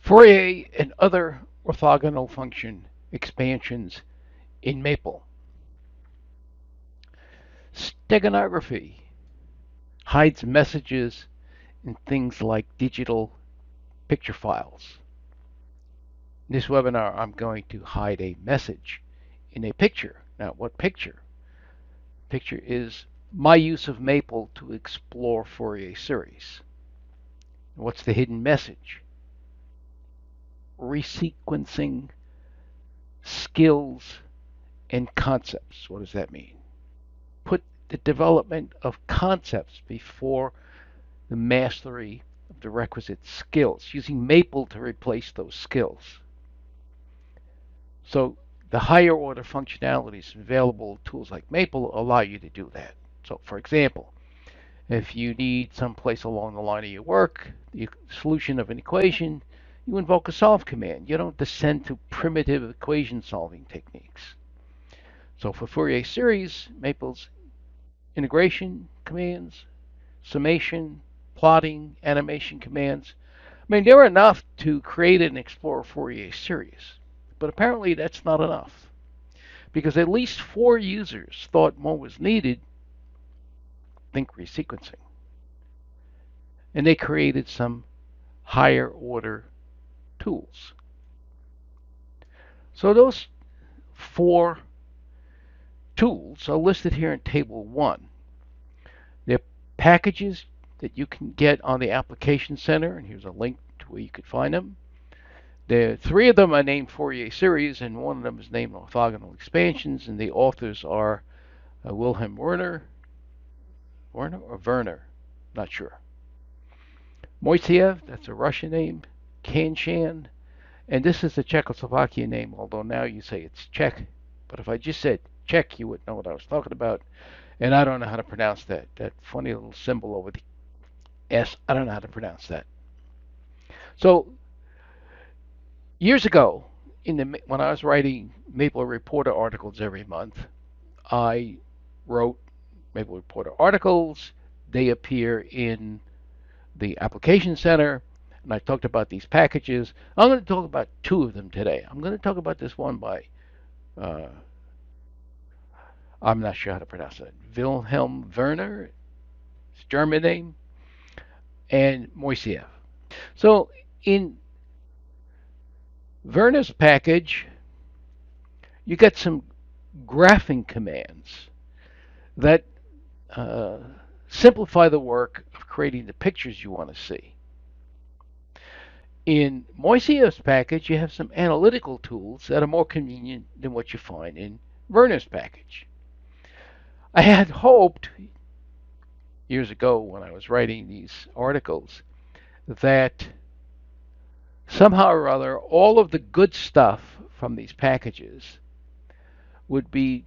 Fourier and other orthogonal function expansions in Maple. Steganography hides messages in things like digital picture files. In this webinar, I'm going to hide a message in a picture. Now, what picture? Picture is my use of Maple to explore Fourier series. What's the hidden message? Resequencing skills and concepts. What does that mean? Put the development of concepts before the mastery of the requisite skills, using Maple to replace those skills. So the higher order functionalities available tools like Maple allow you to do that. So for example, if you need someplace along the line of your work, the solution of an equation, you invoke a solve command. You don't descend to primitive equation solving techniques. So for Fourier series, Maple's integration commands, summation, plotting, animation commands. I mean, they're enough to create and explore Fourier series. But apparently that's not enough, because at least 4 users thought more was needed, think resequencing. And they created some higher order tools. So those 4 tools are listed here in Table 1. They're packages that you can get on the Application Center, and here's a link to where you could find them. 3 of them are named Fourier series, and 1 of them is named orthogonal expansions, and the authors are Wilhelm Werner or Werner, not sure. Moiseev, that's a Russian name. Kanshan, and this is the Czechoslovakian name, although now you say it's Czech. But if I just said Czech, you would know what I was talking about. And I don't know how to pronounce that. That funny little symbol over the S, I don't know how to pronounce that. So years ago, when I was writing Maple Reporter articles every month, I wrote Maple Reporter articles. They appear in the Application Center, and I talked about these packages. I'm going to talk about 2 of them today. I'm going to talk about this one by, I'm not sure how to pronounce it, Wilhelm Werner, it's a German name, and Moiseev. So in Werner's package, you get some graphing commands that simplify the work of creating the pictures you want to see. In Moiseev's package, you have some analytical tools that are more convenient than what you find in Werner's package. I had hoped years ago when I was writing these articles that somehow or other all of the good stuff from these packages would be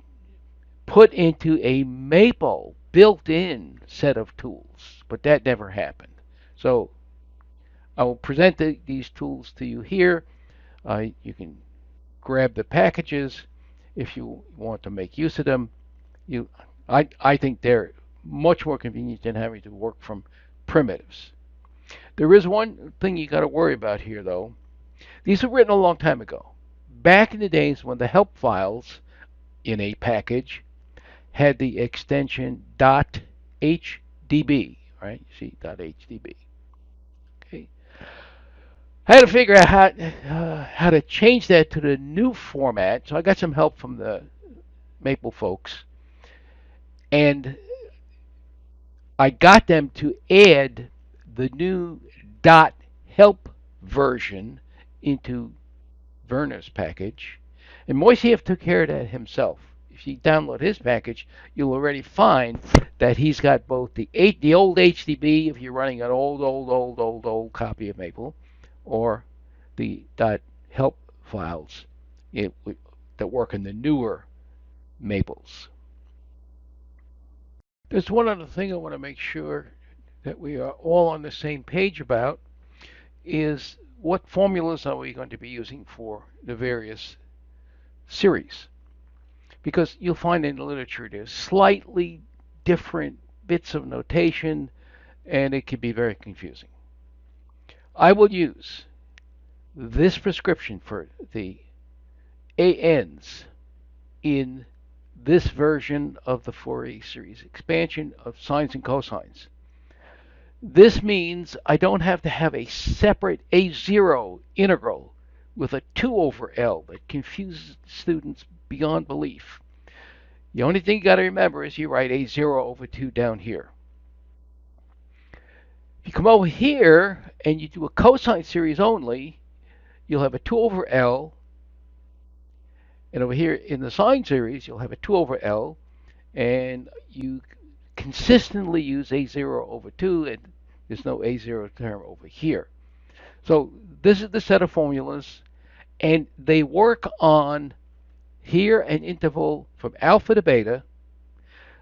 put into a Maple built-in set of tools, but that never happened. So I will present these tools to you here. You can grab the packages if you want to make use of them. I think they're much more convenient than having to work from primitives. There is one thing you got to worry about here, though. These were written a long time ago, back in the days when the help files in a package had the extension .hdb, right? You see .hdb. Okay. I had to figure out how to change that to the new format, so I got some help from the Maple folks, and I got them to add the new .help version into Werner's package, and Moiseev took care of that himself. If you download his package, you'll already find that he's got both the old HDB if you're running an old copy of Maple, or the .help files that work in the newer Maples. There's one other thing I want to make sure that we are all on the same page about is what formulas are we going to be using for the various series. Because you'll find in the literature there's slightly different bits of notation, and it can be very confusing. I will use this prescription for the ANs in this version of the Fourier series expansion of sines and cosines. This means I don't have to have a separate A0 integral with a 2 over L that confuses students beyond belief. The only thing you got to remember is you write A0 over 2 down here. If you come over here and you do a cosine series only, you'll have a 2 over L. And over here in the sine series, you'll have a 2 over L. And you consistently use A0 over 2, and there's no A0 term over here. So this is the set of formulas, and they work on here an interval from alpha to beta,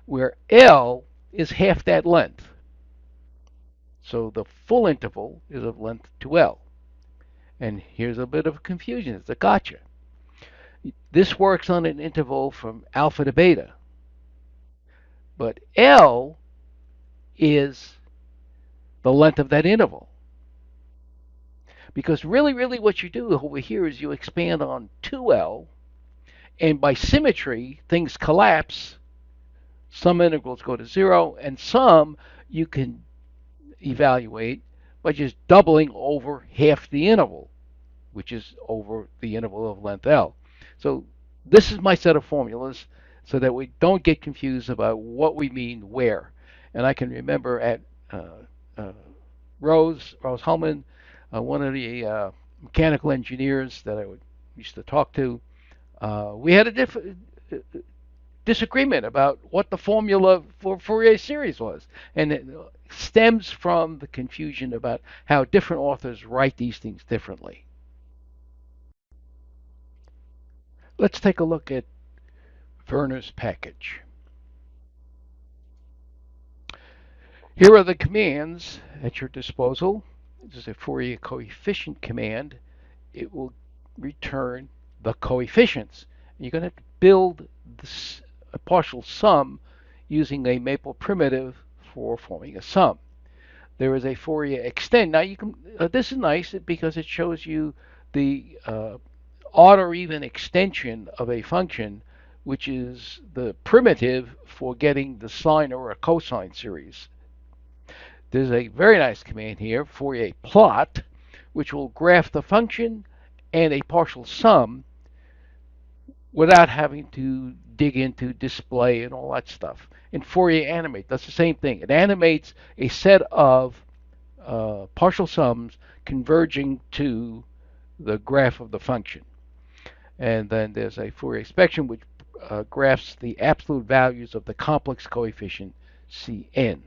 where L is half that length. So the full interval is of length 2L. And here's a bit of confusion. It's a gotcha. This works on an interval from alpha to beta. But L is the length of that interval. Because really what you do over here is you expand on 2L, and by symmetry, things collapse. Some integrals go to 0, and some you can evaluate by just doubling over half the interval, which is over the interval of length L. So this is my set of formulas so that we don't get confused about what we mean where. And I can remember at Rose Hullman, one of the mechanical engineers that I used to talk to, we had a disagreement about what the formula for Fourier series was. And it stems from the confusion about how different authors write these things differently. Let's take a look at Werner's package. Here are the commands at your disposal. This is a Fourier coefficient command. It will return the coefficients. You're going to have to build this, a partial sum using a maple primitive for forming a sum. There is a Fourier extend. Now you can. This is nice because it shows you the odd or even extension of a function, which is the primitive for getting the sine or a cosine series. There's a very nice command here, Fourier plot, which will graph the function and a partial sum without having to dig into display and all that stuff. And Fourier animate does the same thing. It animates a set of partial sums converging to the graph of the function. And then there's a Fourier inspection which graphs the absolute values of the complex coefficient Cn.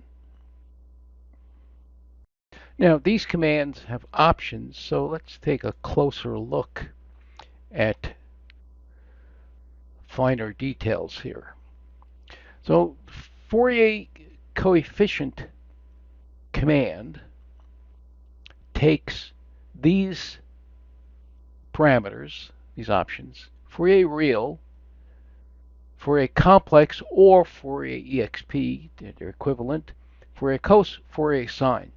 Now these commands have options, so let's take a closer look at finer details here. So Fourier coefficient command takes these parameters, these options, Fourier real, Fourier complex, or Fourier exp, they're equivalent, Fourier cos, Fourier sine.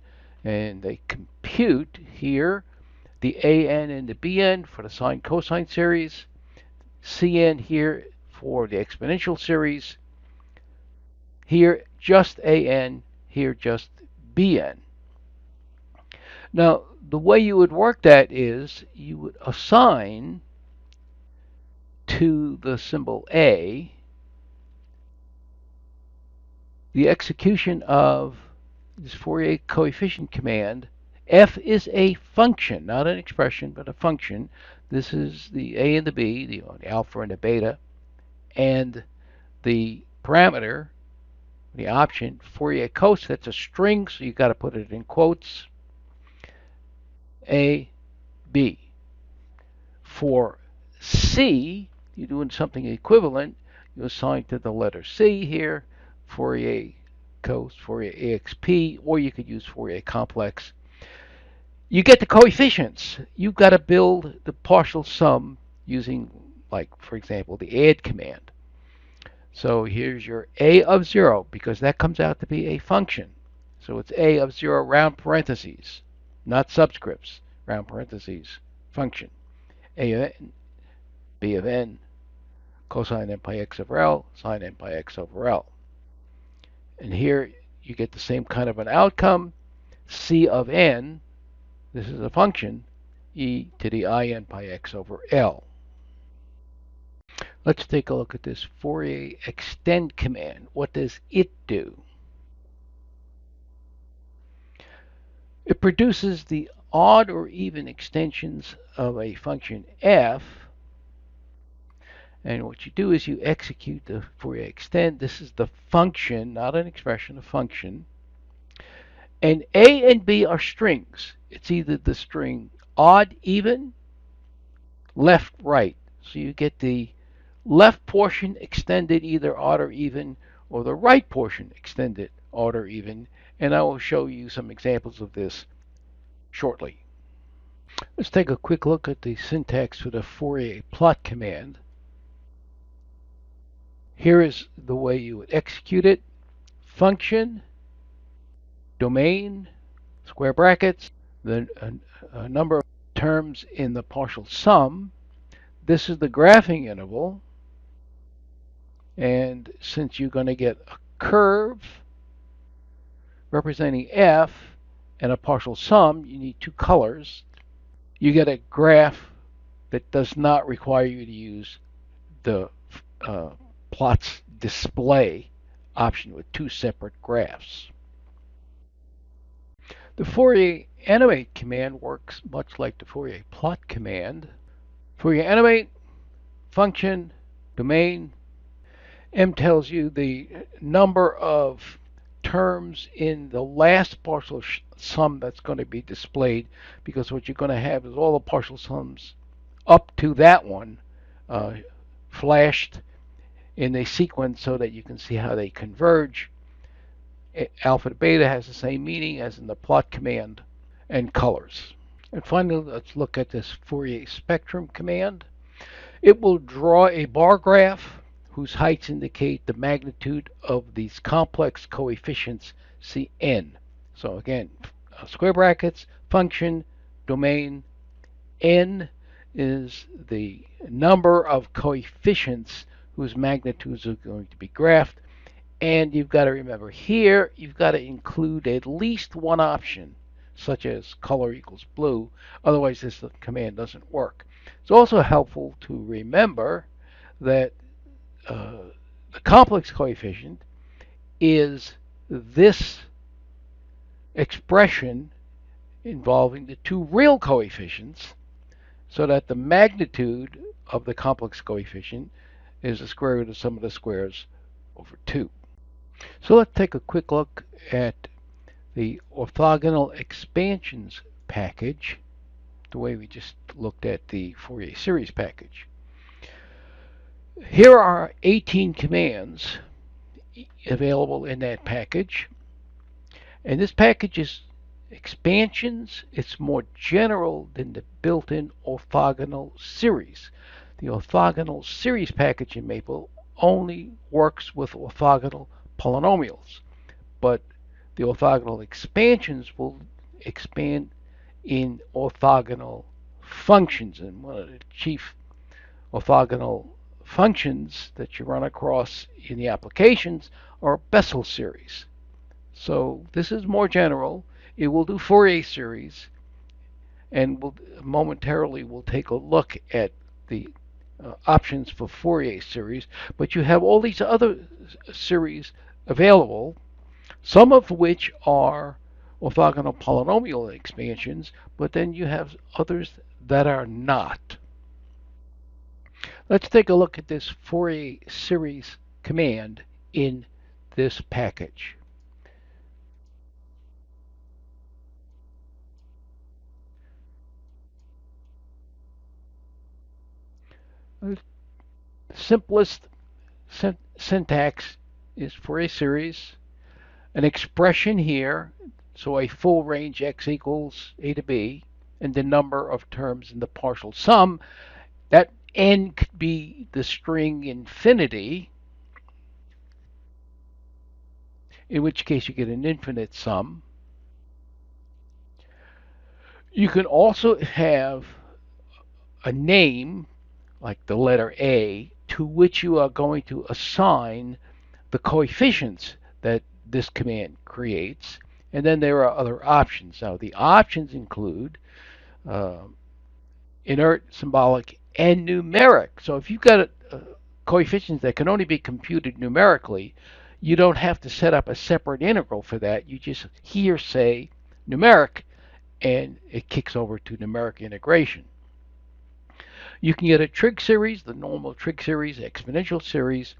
And they compute here the AN and the BN for the sine cosine series, CN here for the exponential series, here just AN, here just BN. Now, the way you would work that is you would assign to the symbol A the execution of this Fourier coefficient command. F is a function, not an expression, but a function. This is the A and the B, the alpha and the beta, and the parameter, the option, Fourier cos, that's a string, so you've got to put it in quotes. A, B. For C, you're doing something equivalent. You assign to the letter C here, Fourier cos, Fourier exp, or you could use Fourier complex. You get the coefficients. You've got to build the partial sum using, like, for example, the add command. So here's your A of 0, because that comes out to be a function. So it's A of 0 round parentheses, not subscripts, round parentheses, function. A of n, b of n, cosine n pi x over L, sine n pi x over L. And here you get the same kind of an outcome. C of n, this is a function, e to the I n pi x over L. Let's take a look at this Fourier extend command. What does it do? It produces the odd or even extensions of a function f. And what you do is you execute the Fourier extend. This is the function, not an expression, a function. And A and B are strings. It's either the string odd, even, left, right. So you get the left portion extended either odd or even, or the right portion extended odd or even. And I will show you some examples of this shortly. Let's take a quick look at the syntax for the Fourier plot command. Here is the way you would execute it. Function, domain, square brackets, the number of terms in the partial sum. This is the graphing interval. And since you're going to get a curve representing f and a partial sum, you need two colors. You get a graph that does not require you to use the plots display option with two separate graphs. The Fourier animate command works much like the Fourier plot command. Fourier animate, function, domain. M tells you the number of terms in the last partial sum that's going to be displayed, because what you're going to have is all the partial sums up to that one flashed in a sequence so that you can see how they converge. Alpha to beta has the same meaning as in the plot command, and colors. And finally, let's look at this Fourier spectrum command. It will draw a bar graph whose heights indicate the magnitude of these complex coefficients Cn. So again, square brackets, function, domain, n is the number of coefficients whose magnitudes are going to be graphed. And you've got to remember here, you've got to include at least one option, such as color equals blue. Otherwise, this command doesn't work. It's also helpful to remember that the complex coefficient is this expression involving the two real coefficients, so that the magnitude of the complex coefficient is the square root of sum of the squares over 2. So let's take a quick look at the orthogonal expansions package, the way we just looked at the Fourier series package. Here are 18 commands available in that package. And this package is expansions. It's more general than the built-in orthogonal series. The orthogonal series package in Maple only works with orthogonal polynomials, but the orthogonal expansions will expand in orthogonal functions. And one of the chief orthogonal functions that you run across in the applications are Bessel series. So this is more general. It will do Fourier series, and momentarily we'll take a look at the options for Fourier series. But you have all these other series available, some of which are orthogonal polynomial expansions, but then you have others that are not. Let's take a look at this Fourier series command in this package. The simplest syntax is for a series, an expression here, so a full range x equals a to b, and the number of terms in the partial sum. That n could be the string infinity, in which case you get an infinite sum. You can also have a name, like the letter A, to which you are going to assign the coefficients that this command creates. And then there are other options. Now, the options include uh, inert, symbolic, and numeric. So if you've got coefficients that can only be computed numerically, you don't have to set up a separate integral for that. You just here say numeric, and it kicks over to numeric integration. You can get a trig series, the normal trig series, exponential series,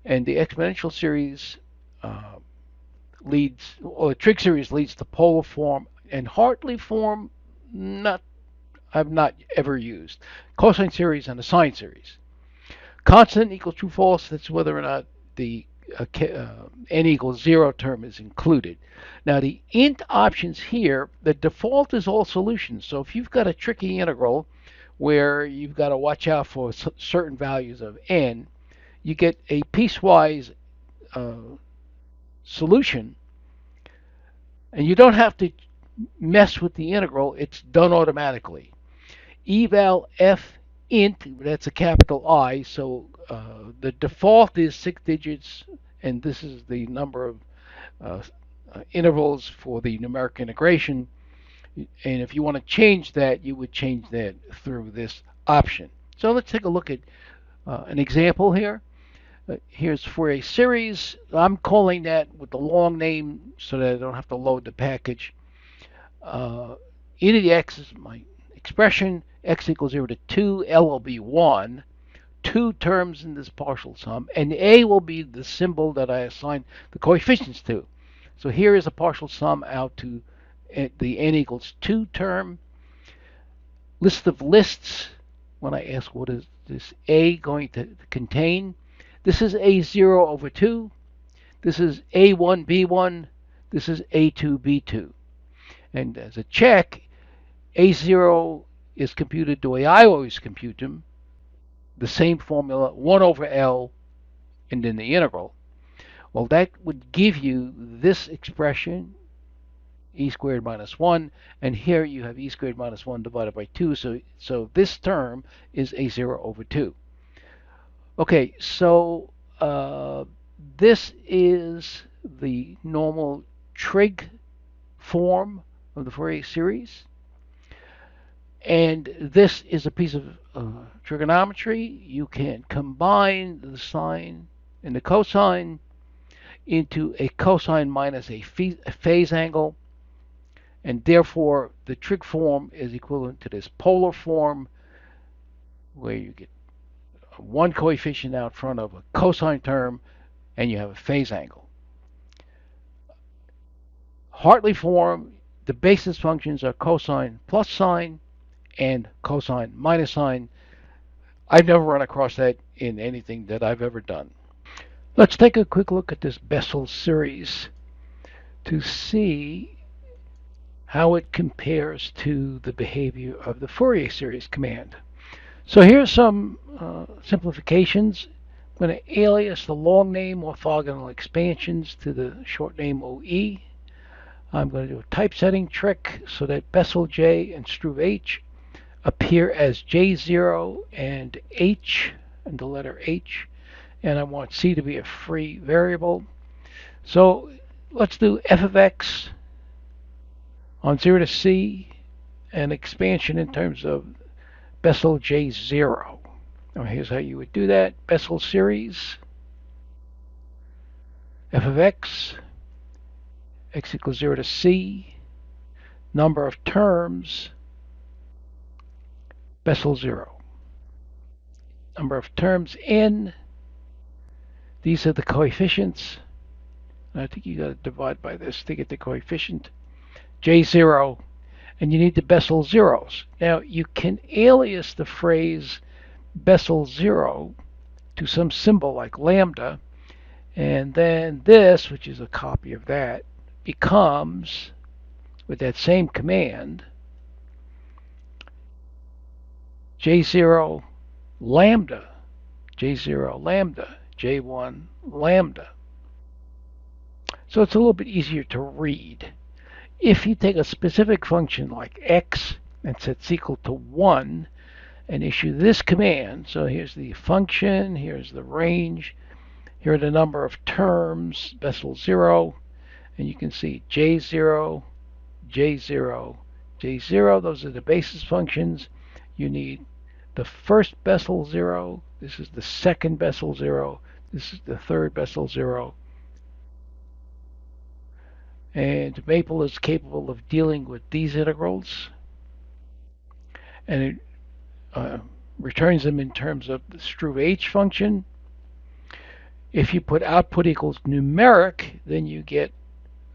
and the exponential series uh, leads, or the trig series leads to polar form, and Hartley form, not I've not ever used. Cosine series and a sine series. Constant equals true false, that's whether or not the n equals 0 term is included. Now the int options here, the default is all solutions. So if you've got a tricky integral where you've got to watch out for certain values of n, you get a piecewise uh, solution, and you don't have to mess with the integral. It's done automatically. Eval f int, that's a capital I, so the default is 6 digits, and this is the number of uh, intervals for the numeric integration. And if you want to change that, you would change that through this option. So let's take a look at an example here. Here's Fourier series. I'm calling that with the long name so that I don't have to load the package. E to the x is my expression. X equals 0 to 2. L will be 1. 2 terms in this partial sum. And A will be the symbol that I assign the coefficients to. So here is a partial sum out to the n equals 2 term. List of lists. When I ask what is this A going to contain, this is A0 over 2. This is A1, B1. This is A2, B2. And as a check, A0 is computed the way I always compute them, the same formula, 1 over L, and then the integral. Well, that would give you this expression, e squared minus 1, and here you have e squared minus 1 divided by 2, so this term is A0 over 2. Okay, so this is the normal trig form of the Fourier series. And this is a piece of trigonometry. You can combine the sine and the cosine into a cosine minus a phase angle, and therefore the trig form is equivalent to this polar form where you get one coefficient out front of a cosine term and you have a phase angle. Hartley form, the basis functions are cosine plus sine and cosine minus sine. I've never run across that in anything that I've ever done. Let's take a quick look at this Bessel series to see how it compares to the behavior of the Fourier series command. So here's some simplifications. I'm going to alias the long name orthogonal expansions to the short name OE. I'm going to do a typesetting trick so that Bessel J and Struve H appear as J0 and H, and the letter H, and I want C to be a free variable. So let's do f of x on 0 to C, and expansion in terms of Bessel J0. Now here's how you would do that. Bessel series, f of x equals 0 to C, number of terms, Bessel 0. Number of terms n, these are the coefficients. I think you got to divide by this to get the coefficient. J0, and you need the Bessel zeros. Now you can alias the phrase Bessel 0 to some symbol like lambda, and then this, which is a copy of that, becomes, with that same command, J0 lambda, J0 lambda, J1 lambda. So it's a little bit easier to read. If you take a specific function like x and set equal to 1, and issue this command. So here's the function, here's the range, here are the number of terms, Bessel 0, and you can see J0, J0, J0. Those are the basis functions. You need the first Bessel 0. This is the second Bessel 0. This is the third Bessel 0. And Maple is capable of dealing with these integrals. And it returns them in terms of the Struve H function. If you put output equals numeric, then you get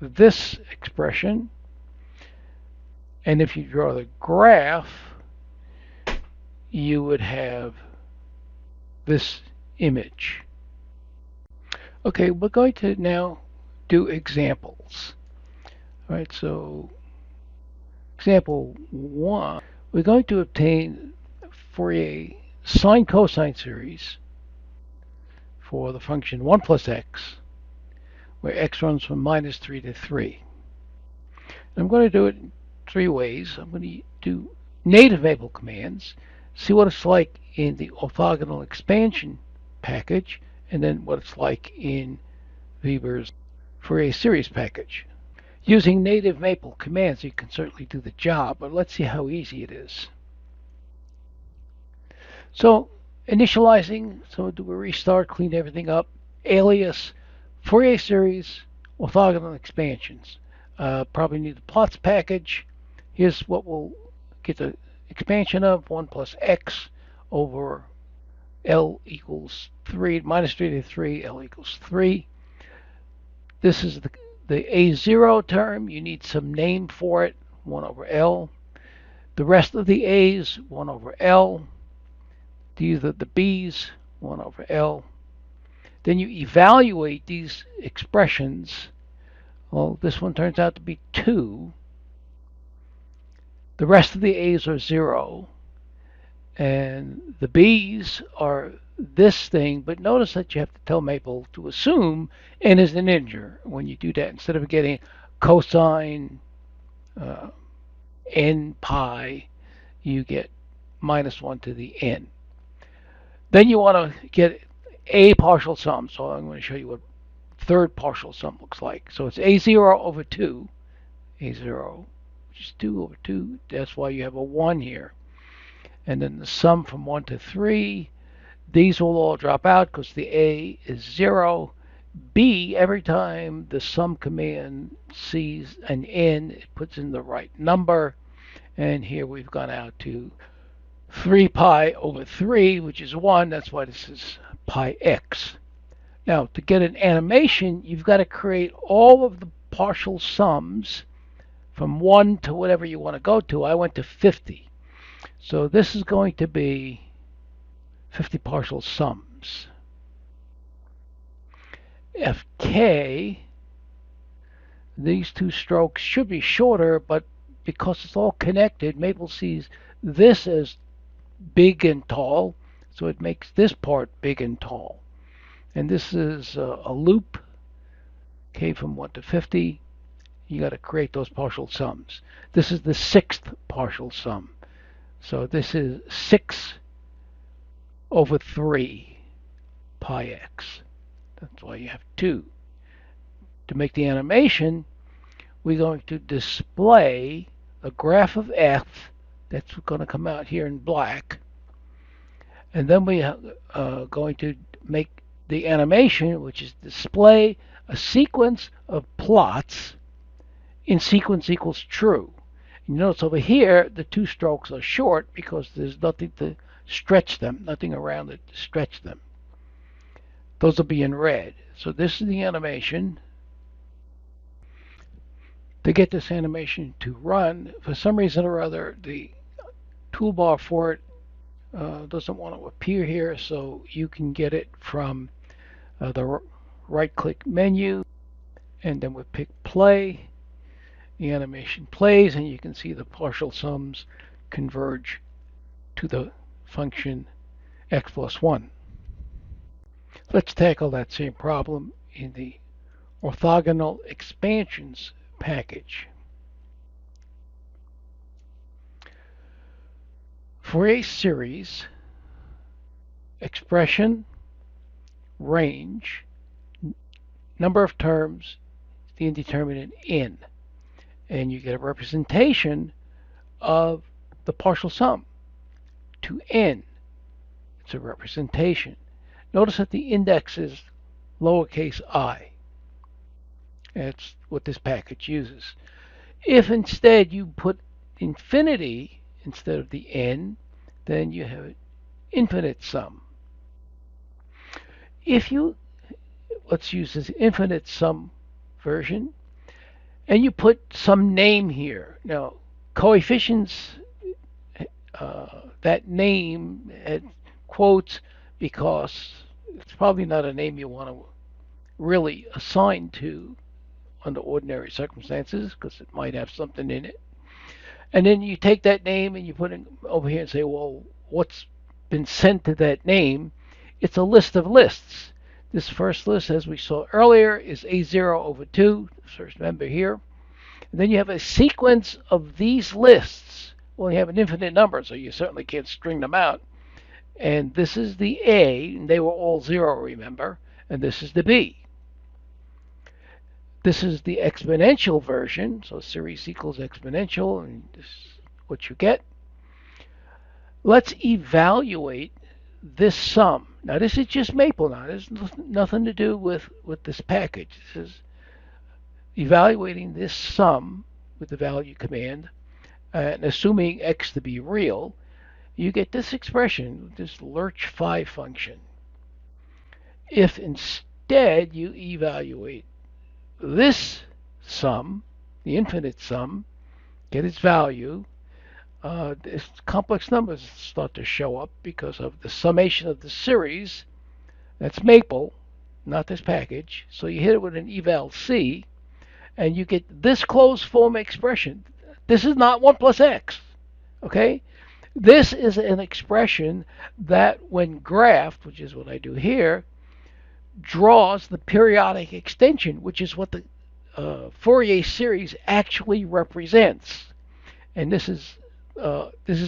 this expression. And if you draw the graph, you would have this image. Okay, we're going to now do examples. All right, so example 1, we're going to obtain Fourier sine cosine series for the function 1 plus x, where x runs from -3 to 3. And I'm going to do it in 3 ways. I'm going to do native Maple commands, see what it's like in the orthogonal expansion package, and then what it's like in Weber's Fourier series package. Using native Maple commands, you can certainly do the job, but let's see how easy it is. So, initializing, so do a restart, clean everything up, alias, Fourier series, orthogonal expansions. Probably need the plots package. Here's what we'll get the expansion of, 1 plus x over L equals 3, -3 to 3, L equals 3. This is the A0 term. You need some name for it, 1 over L. The rest of the A's, 1 over L. These are the B's, 1 over L. Then you evaluate these expressions. Well, this one turns out to be 2. The rest of the A's are 0. And the B's are this thing, but notice that you have to tell Maple to assume n is an integer when you do that. Instead of getting cosine n pi, you get -1 to the n. Then you want to get a partial sum. So I'm going to show you what third partial sum looks like. So it's A0 over 2. A0, which is 2 over 2. That's why you have a 1 here. And then the sum from 1 to 3. These will all drop out because the A is 0. B, every time the sum command sees an n, it puts in the right number. And here we've gone out to 3 pi over 3, which is 1. That's why this is pi x. Now, to get an animation, you've got to create all of the partial sums from 1 to whatever you want to go to. I went to 50. So this is going to be 50 partial sums. Fk, these two strokes should be shorter, but because it's all connected, Maple sees this as big and tall, so it makes this part big and tall. And this is a loop, k from 1 to 50. You got to create those partial sums. This is the 6th partial sum. So this is 6 over 3 pi x. That's why you have 2. To make the animation, we're going to display a graph of f that's going to come out here in black. And then we are going to make the animation, which is display a sequence of plots in sequence equals true. You notice over here, the 2 strokes are short because there's nothing to stretch them, nothing around it to stretch them. Those will be in red. So this is the animation. To get this animation to run, for some reason or other, the toolbar for it doesn't want to appear here, so you can get it from the right-click menu, and then we pick play. The animation plays, and you can see the partial sums converge to the function x plus 1. Let's tackle that same problem in the orthogonal expansions package. Fourier series, expression, range, number of terms, the indeterminate in. And you get a representation of the partial sum to n. It's a representation. Notice that the index is lowercase I. That's what this package uses. If instead you put infinity instead of the n, then you have an infinite sum. If you, let's use this infinite sum version, and you put some name here. Now, coefficients, that name had quotes because it's probably not a name you want to really assign to under ordinary circumstances because it might have something in it. And then you take that name and you put it over here and say, well, what's been sent to that name? It's a list of lists. This first list, as we saw earlier, is A0 over 2, first member here. And then you have a sequence of these lists. Well, you have an infinite number, so you certainly can't string them out. And this is the A, and they were all 0, remember? And this is the B. This is the exponential version, so series equals exponential, and this is what you get. Let's evaluate this sum. Now, this is just Maple now. There's nothing to do with this package. This is evaluating this sum with the value command, and assuming x to be real, you get this expression, this lurch5 function. If instead you evaluate this sum, the infinite sum, get its value, this complex numbers start to show up because of the summation of the series. That's Maple, not this package. So you hit it with an eval C, and you get this closed form expression. This is not 1 plus x, okay? This is an expression that when graphed, which is what I do here, draws the periodic extension, which is what the Fourier series actually represents. And this is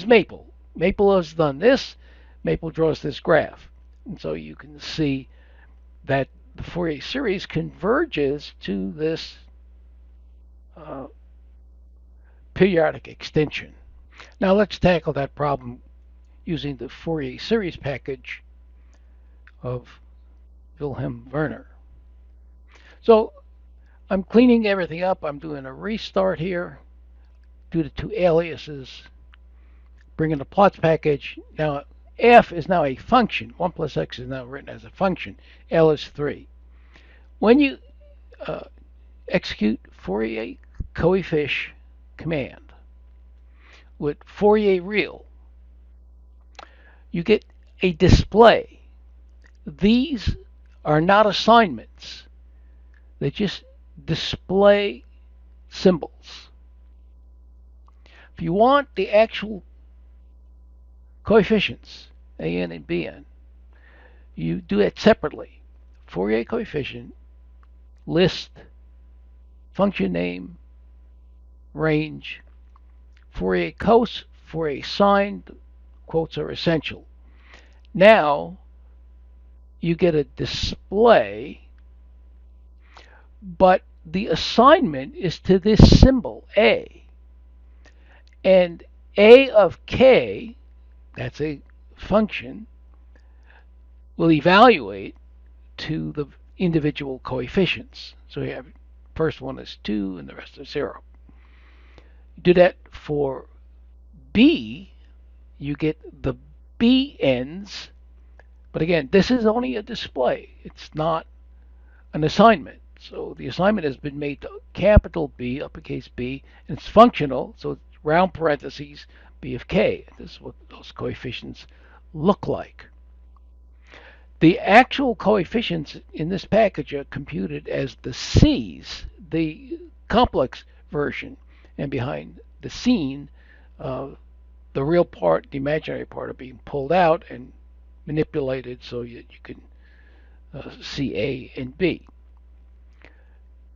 Maple. Maple has done this. Maple draws this graph. And so you can see that the Fourier series converges to this periodic extension. Now let's tackle that problem using the Fourier series package of Wilhelm Werner. So I'm cleaning everything up. I'm doing a restart here due to 2 aliases. Bringing the plots package. Now f is now a function. 1 plus x is now written as a function. L is 3. When you execute Fourier coefficient command with Fourier real, you get a display. These are not assignments. They just display symbols. If you want the actual coefficients, an and bn, you do it separately. Fourier coefficient, list, function name, range, Fourier cos, Fourier sine, quotes are essential. Now you get a display, but the assignment is to this symbol a. And a of k, that's a function, will evaluate to the individual coefficients. So you have first one is 2 and the rest is 0. You do that for b, you get the b ends, but again, this is only a display. It's not an assignment. So the assignment has been made to capital B, uppercase B, and it's functional, so it's round parentheses B of k. This is what those coefficients look like. The actual coefficients in this package are computed as the C's, the complex version, and behind the scene, the real part, the imaginary part, are being pulled out and manipulated so you can see A and B.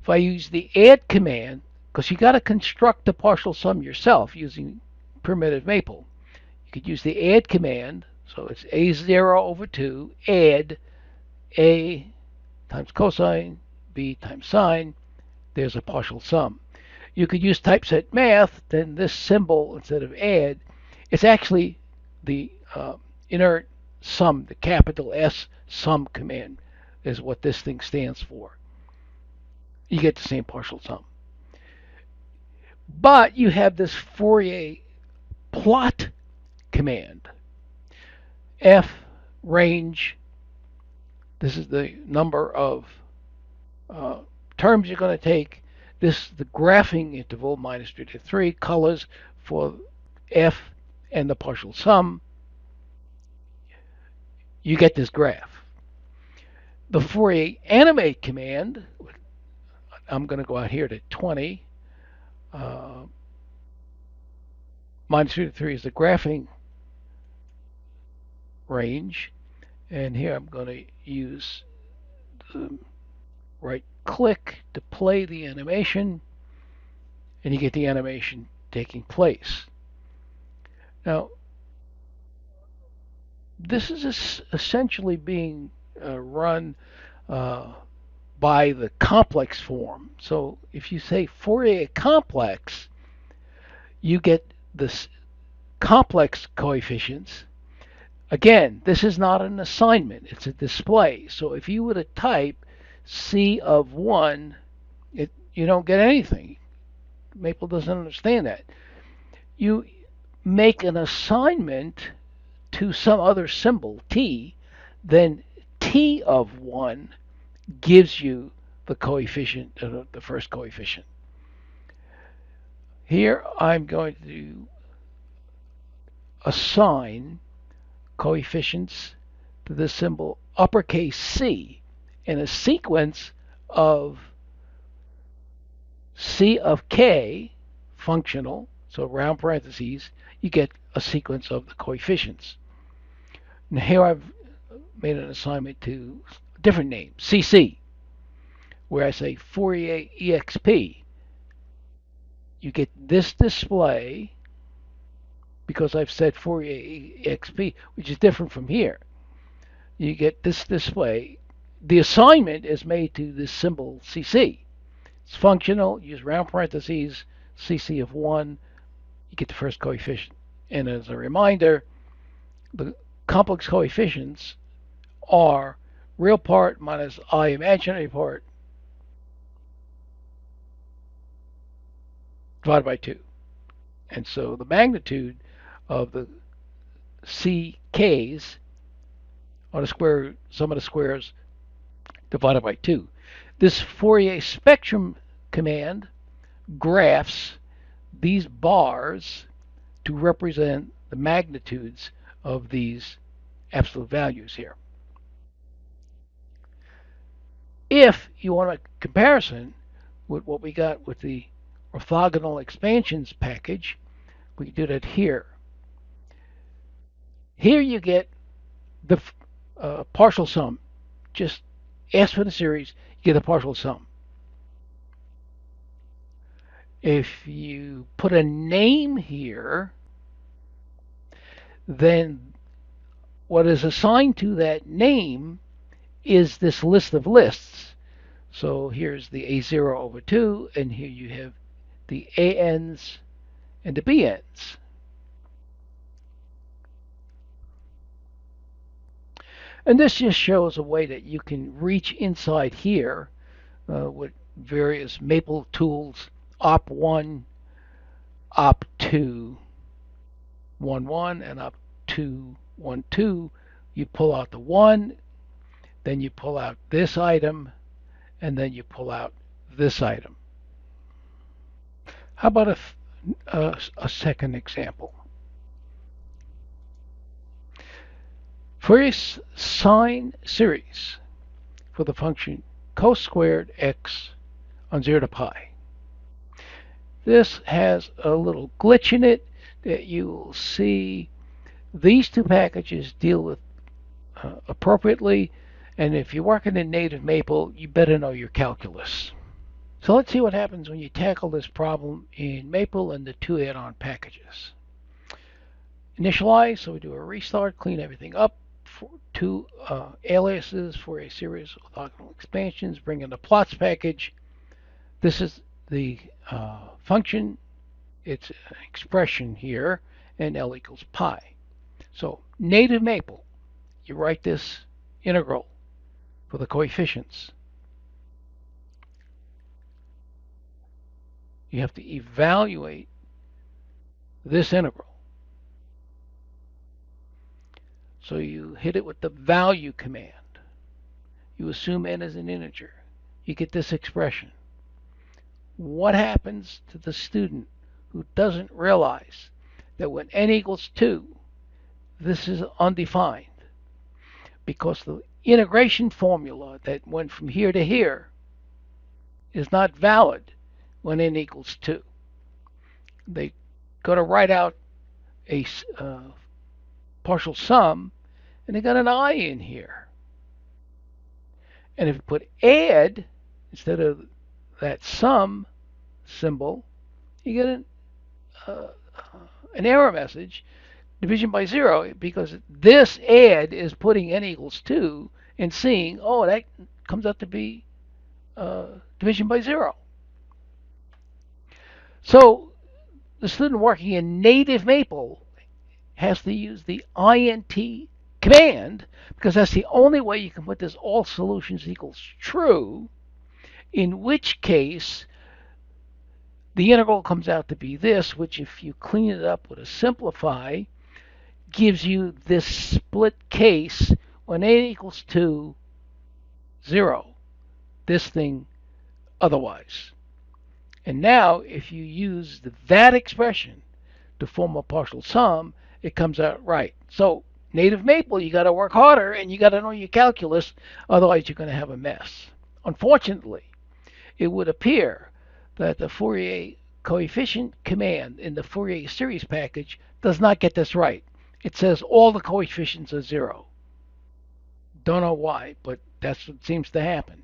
If I use the add command, because you got to construct the partial sum yourself using primitive Maple, you could use the add command. So it's a0 over 2, add a times cosine, b times sine. There's a partial sum. You could use typeset math, then this symbol, instead of add, it's actually the inert sum, the capital S sum command is what this thing stands for. You get the same partial sum. But you have this Fourier plot command. F range, this is the number of terms you're going to take. This the graphing interval, minus 3 to 3, colors for F and the partial sum. You get this graph. The Fourier animate command, I'm going to go out here to 20. Minus 3 to 3 is the graphing range. And here I'm going to use the right click to play the animation, and you get the animation taking place. Now, this is essentially being run by the complex form. So if you say Fourier complex, you get this complex coefficients. Again, this is not an assignment, it's a display. So if you were to type C of 1, you don't get anything. Maple doesn't understand that. You make an assignment to some other symbol, T, then T of 1 gives you the coefficient, the first coefficient. Here I'm going to assign coefficients to the symbol uppercase C in a sequence of C of K, functional, so round parentheses, you get a sequence of the coefficients. Now here I've made an assignment to a different name, CC, where I say Fourier EXP. You get this display because I've said Fourier EXP, which is different from here. You get this display. The assignment is made to this symbol CC. It's functional, use round parentheses, CC of 1, you get the first coefficient. And as a reminder, the complex coefficients are real part minus I imaginary part divided by 2. And so the magnitude of the CKs are the square sum of the squares divided by 2. This Fourier spectrum command graphs these bars to represent the magnitudes of these absolute values here. If you want a comparison with what we got with the orthogonal expansions package, we can do that here. Here you get the partial sum. Just ask for the series, you get a partial sum. If you put a name here, then what is assigned to that name is this list of lists. So here's the A0 over 2, and here you have the ANs and the BNs. And this just shows a way that you can reach inside here with various Maple tools, op1, op2, 1, 1, and op2, 1, 2. You pull out the 1, then you pull out this item, and then you pull out this item. How about a second example? Fourier sine series for the function cos squared x on 0 to pi. This has a little glitch in it that you will see. These two packages deal with appropriately, and if you're working in native Maple, you better know your calculus. So let's see what happens when you tackle this problem in Maple and the two add-on packages. initialize, so we do a restart, clean everything up. For two aliases for a series of orthogonal expansions, bring in the plots package. This is the function. It's an expression here, and L equals pi. So native maple, you write this integral for the coefficients. You have to evaluate this integral. So you hit it with the value command. You assume n is an integer. You get this expression. What happens to the student who doesn't realize that when n equals 2, this is undefined? Because the integration formula that went from here to here is not valid when n equals 2. They got to write out a partial sum, and they got an I in here. And if you put add instead of that sum symbol, you get an error message, division by 0, because this add is putting n equals 2 and seeing, oh, that comes out to be division by 0. So the student working in native Maple has to use the int command, because that's the only way you can put this all solutions equals true, in which case the integral comes out to be this, which if you clean it up with a simplify, gives you this split case when n equals 2, 0. This thing otherwise. And now if you use that expression to form a partial sum, it comes out right. So native Maple, you got to work harder and you got to know your calculus, otherwise you're going to have a mess. Unfortunately, it would appear that the Fourier coefficient command in the Fourier series package does not get this right. It says all the coefficients are 0. Don't know why, but that's what seems to happen.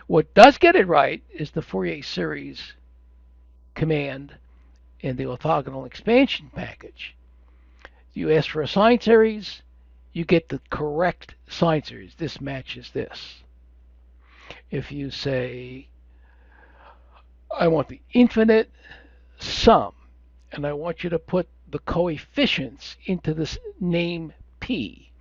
What does get it right is the Fourier series command in the orthogonal expansion package. You ask for a sine series, you get the correct sine series. This matches this. If you say, I want the infinite sum, and I want you to put the coefficients into this name P,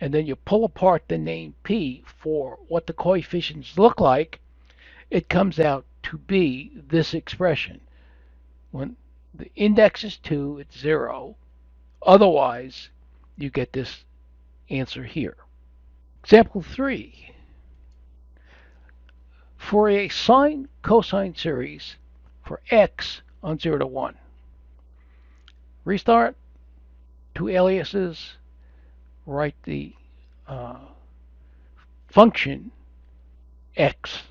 and then you pull apart the name P for what the coefficients look like, it comes out to be this expression. When the index is 2, it's 0. Otherwise, you get this answer here. Example 3. For a sine cosine series for x on 0 to 1. Restart, two aliases, write the function x,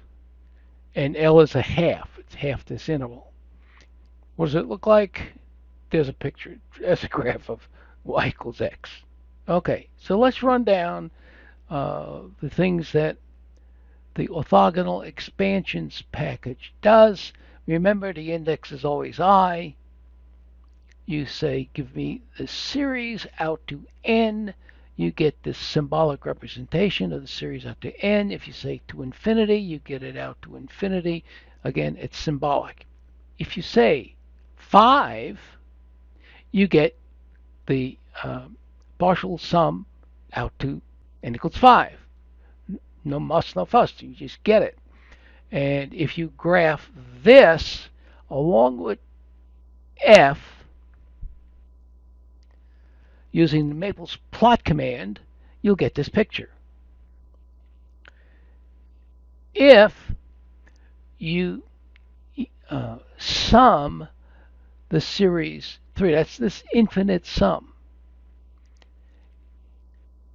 and L is a half. It's half this interval. What does it look like? There's a picture. There's a graph of y equals x. Okay, so let's run down the things that the orthogonal expansions package does. Remember, the index is always I. You say, give me the series out to n. You get this symbolic representation of the series out to n. If you say to infinity, you get it out to infinity. Again, it's symbolic. If you say 5, you get the partial sum out to n equals 5. No muss, no fuss. You just get it. And if you graph this along with f using the Maple's plot command, you'll get this picture. If you sum the series 3, that's this infinite sum,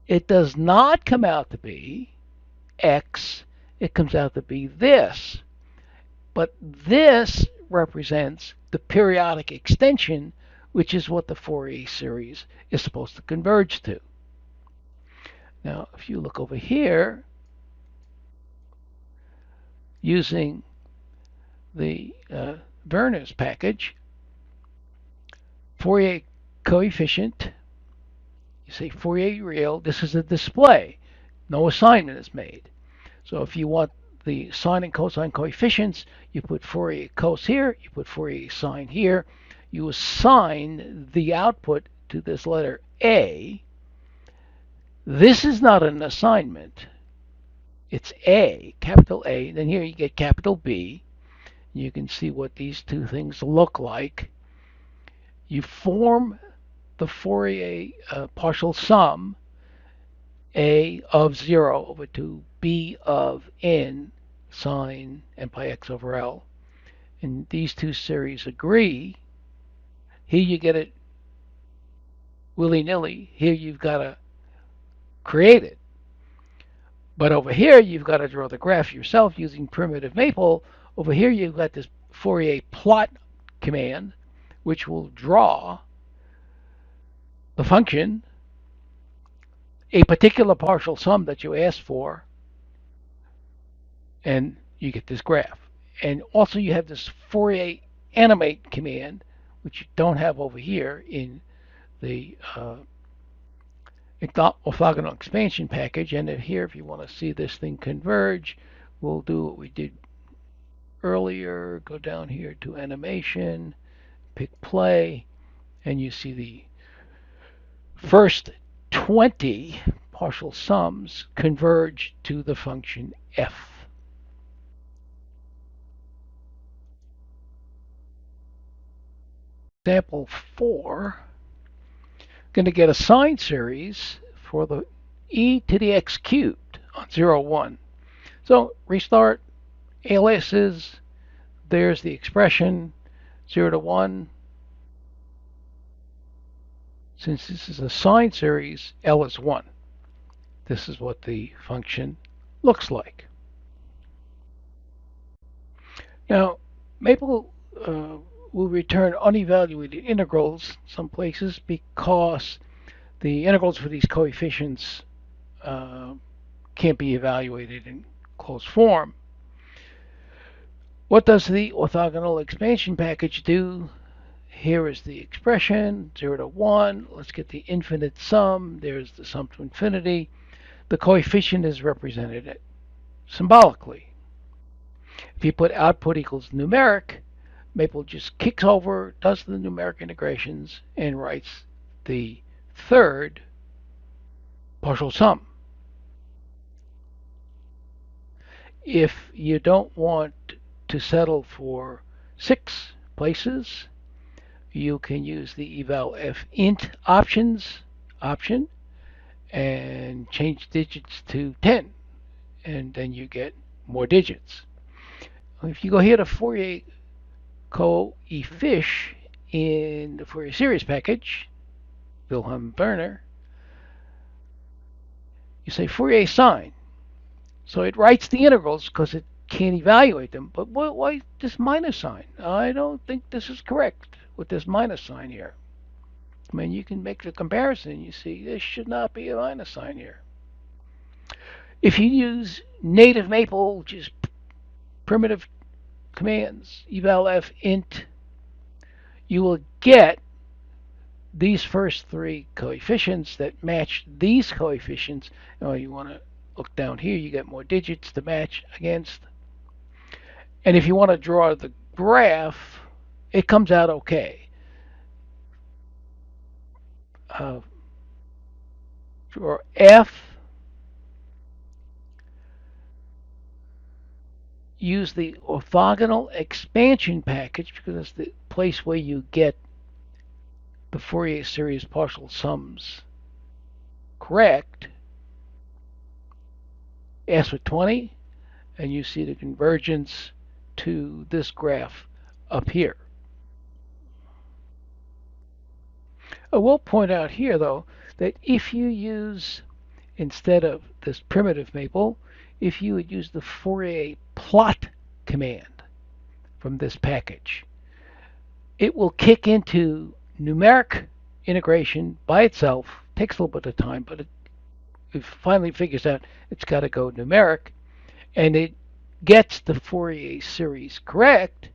it does not come out to be x, it comes out to be this. But this represents the periodic extension, which is what the Fourier series is supposed to converge to. Now, if you look over here, using the Werner's package, Fourier coefficient You say Fourier real, this is a display. No assignment is made. So if you want the sine and cosine coefficients, you put Fourier cos here, you put Fourier sine here, you assign the output to this letter A. This is not an assignment. It's A, capital A. Then here you get capital B. You can see what these two things look like. You form the Fourier partial sum A of 0 over 2 B of n sine n pi x over L. And these two series agree. Here you get it willy-nilly. Here you've got to create it. But over here you've got to draw the graph yourself using primitive maple. Over here you've got this Fourier plot command, which will draw the function, a particular partial sum that you asked for, and you get this graph. And also you have this Fourier animate command, which you don't have over here in the orthogonal expansion package. And here, if you want to see this thing converge, we'll do what we did earlier. Go down here to animation, pick play, and you see the first 20 partial sums converge to the function f. Example 4, going to get a sine series for the e to the x cubed on 0, 1. So restart, aliases, there's the expression, 0 to 1. Since this is a sine series, L is 1. This is what the function looks like. Now, Maple will return unevaluated integrals some places because the integrals for these coefficients can't be evaluated in closed form. What does the orthogonal expansion package do? Here is the expression, 0 to 1. Let's get the infinite sum. There's the sum to infinity. The coefficient is represented symbolically. If you put output equals numeric, Maple just kicks over, does the numeric integrations, and writes the third partial sum. If you don't want to settle for 6 places, you can use the eval f int option and change digits to 10, and then you get more digits. If you go here to Fourier coefficient in the Fourier series package, Wilhelm Werner, you say Fourier sine. So it writes the integrals because it can't evaluate them. But why this minus sign? I don't think this is correct with this minus sign here. I mean, you can make the comparison. You see, this should not be a minus sign here. If you use native Maple, which is primitive commands, eval f int, you will get these first 3 coefficients that match these coefficients. Oh, you want to look down here, you get more digits to match against. And if you want to draw the graph, it comes out okay. Draw f, use the orthogonal expansion package because it's the place where you get the Fourier series partial sums correct. Ask for 20, and you see the convergence to this graph up here. I will point out here, though, that if you use, instead of this primitive Maple, if you would use the Fourier plot command from this package, it will kick into numeric integration by itself. Takes a little bit of time, but it finally figures out it's got to go numeric, and it gets the Fourier series correct,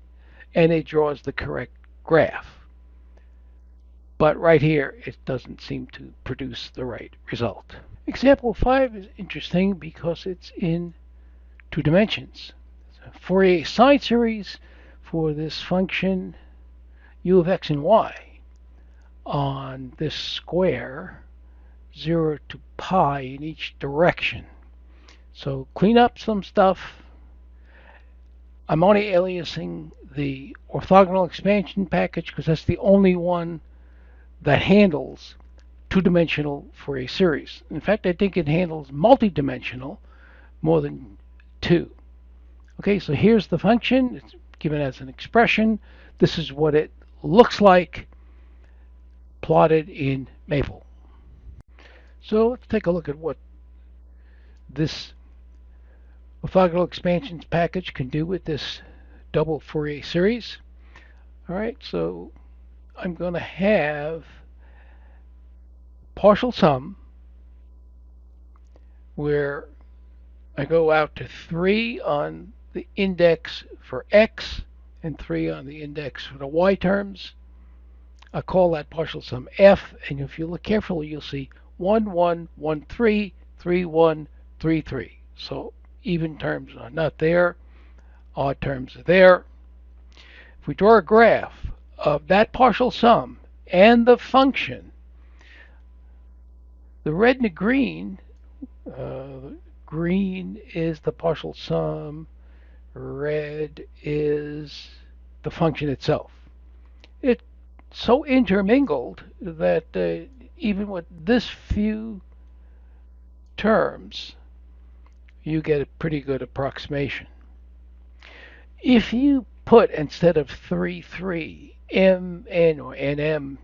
and it draws the correct graph. but right here it doesn't seem to produce the right result. Example 5 is interesting because it's in 2 dimensions. Fourier sine series for this function u of x and y on this square 0 to pi in each direction. So clean up some stuff. I'm only aliasing the orthogonal expansion package because that's the only one that handles 2-dimensional Fourier series. In fact, I think it handles multi-dimensional more than 2. Okay, so here's the function. It's given as an expression. This is what it looks like plotted in Maple. So let's take a look at what this orthogonal expansions package can do with this double Fourier series. All right, so I'm going to have partial sum where I go out to 3 on the index for x and 3 on the index for the y terms. I call that partial sum f, and if you look carefully, you'll see 1, 1, 1, 3, 3, 1, 3, 3. So even terms are not there, odd terms are there. If we draw a graph of that partial sum and the function, the red and the green, green is the partial sum, red is the function itself. It's so intermingled that even with this few terms, you get a pretty good approximation. If you put instead of 3, 3, m, n, or nm,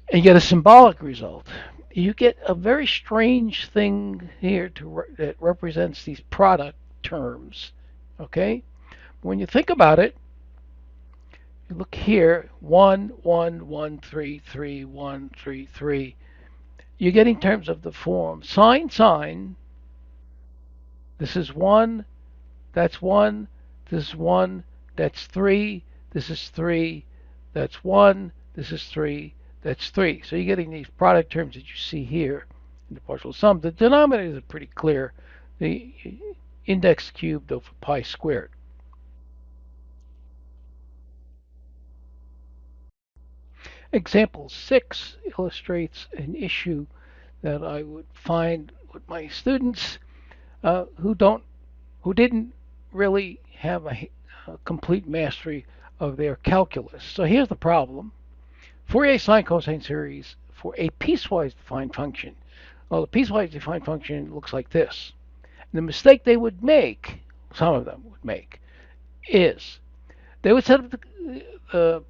and get a symbolic result, you get a very strange thing here that represents these product terms. Okay? When you think about it, you look here 1, 1, 1, 3, 3, 1, 3, 3. You're getting terms of the form sine, sine. This is 1, that's 1, this is 1, that's 3, this is 3, that's 1, this is 3, that's 3. So you're getting these product terms that you see here in the partial sum. The denominators are pretty clear. The index cubed over pi squared. Example 6 illustrates an issue that I would find with my students who didn't really have a complete mastery of their calculus. So here's the problem. Fourier sine cosine series for a piecewise defined function. Well, the piecewise defined function looks like this. And the mistake they would make, some of them would make, is they would set up the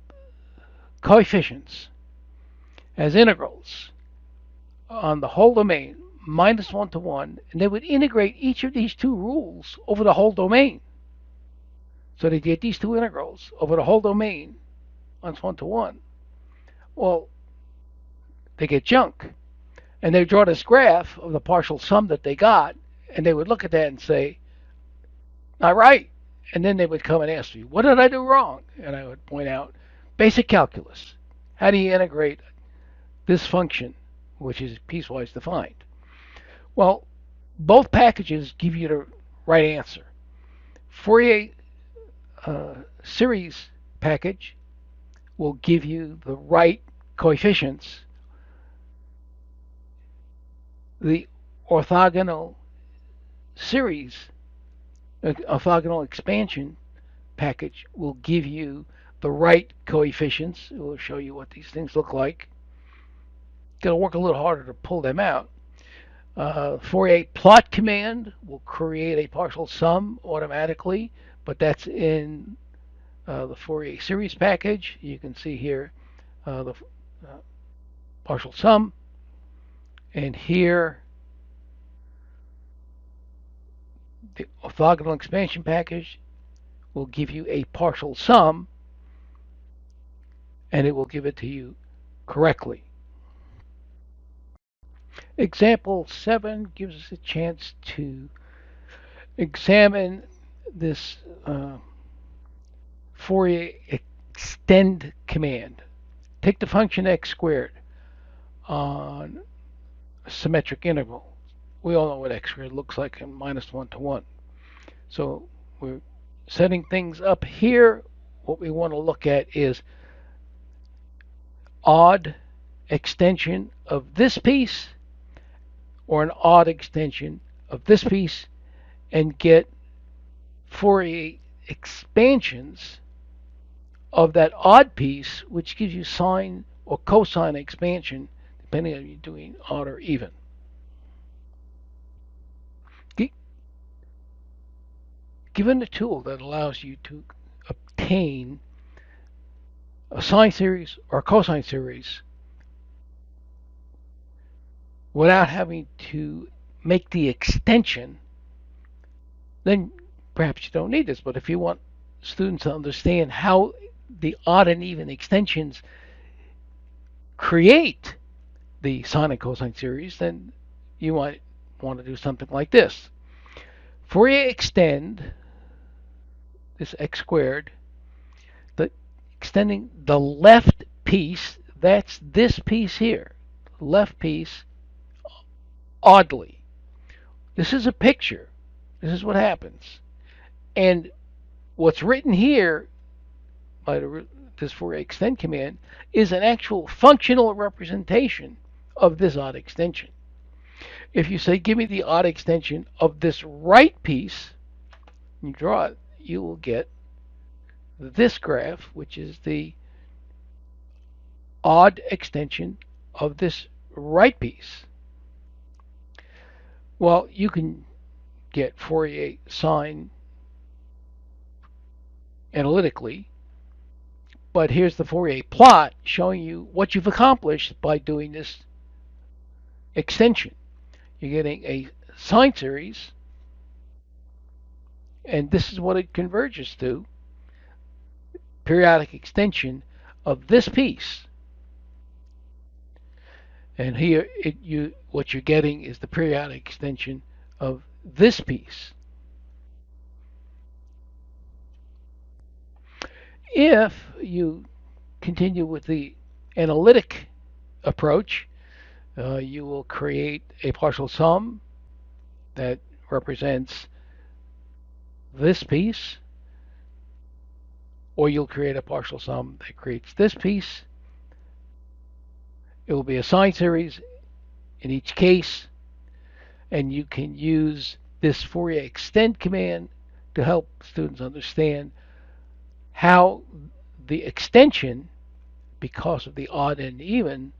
coefficients as integrals on the whole domain, minus 1 to 1, and they would integrate each of these two rules over the whole domain. So they get these two integrals over the whole domain, minus 1 to 1. Well, they get junk. And they draw this graph of the partial sum that they got, and they would look at that and say, not right. And then they would come and ask me, what did I do wrong? And I would point out, basic calculus. How do you integrate this function, which is piecewise defined? Well, both packages give you the right answer. Fourier series package will give you the right coefficients. The orthogonal series, orthogonal expansion package will give you the right coefficients. It will show you what these things look like. Got to work a little harder to pull them out. Fourier plot command will create a partial sum automatically, but that's in the Fourier series package. You can see here the partial sum, and here the orthogonal expansion package will give you a partial sum, and it will give it to you correctly. Example 7 gives us a chance to examine this Fourier extend command. take the function x squared on a symmetric interval. We all know what x squared looks like in minus 1 to 1. So we're setting things up here. What we want to look at is odd extension of this piece or an odd extension of this piece and get Fourier expansions of that odd piece, which gives you sine or cosine expansion, depending on if you're doing odd or even. Given a tool that allows you to obtain a sine series or a cosine series without having to make the extension, then perhaps you don't need this. But if you want students to understand how the odd and even extensions create the sine and cosine series, then you might want to do something like this. Fourier extend this x squared, extending the left piece, that's this piece here, left piece, oddly. This is a picture. This is what happens. And what's written here by this Fourier extend command is an actual functional representation of this odd extension. If you say, give me the odd extension of this right piece, you draw it, you will get this graph, which is the odd extension of this right piece. Well, you can get Fourier sine analytically, but here's the Fourier plot showing you what you've accomplished by doing this extension. You're getting a sine series, and this is what it converges to, periodic extension of this piece. And here, what you're getting is the periodic extension of this piece. If you continue with the analytic approach, you will create a partial sum that represents this piece, or you'll create a partial sum that creates this piece. It will be a sine series in each case, and you can use this Fourier extend command to help students understand how the extension, because of the odd and even,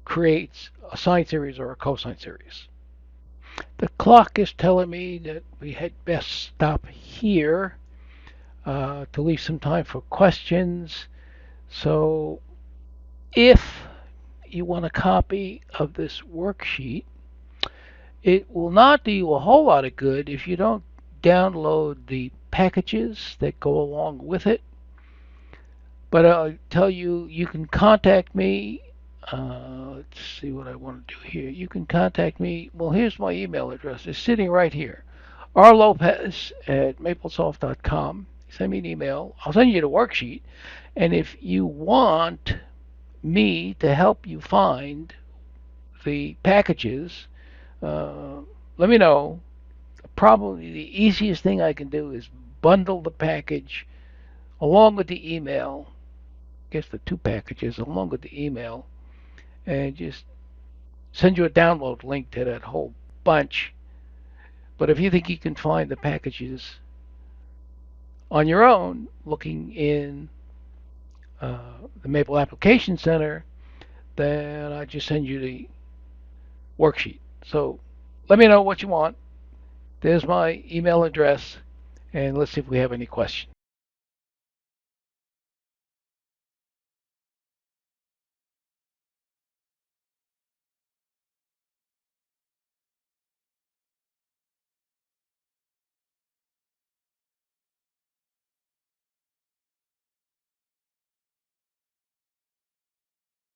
creates a sine series or a cosine series. The clock is telling me that we had best stop here to leave some time for questions. So if you want a copy of this worksheet, it will not do you a whole lot of good if you don't download the packages that go along with it. But I'll tell you, you can contact me. Let's see what I want to do here. You can contact me. Well, here's my email address. It's sitting right here. rlopez@maplesoft.com. Send me an email. I'll send you the worksheet. And if you want me to help you find the packages, let me know. Probably the easiest thing I can do is bundle the package along with the email. I guess the two packages along with the email, and just send you a download link to that whole bunch. But if you think you can find the packages on your own, looking in the Maple Application Center, then I just send you the worksheet. So let me know what you want. There's my email address, and let's see if we have any questions.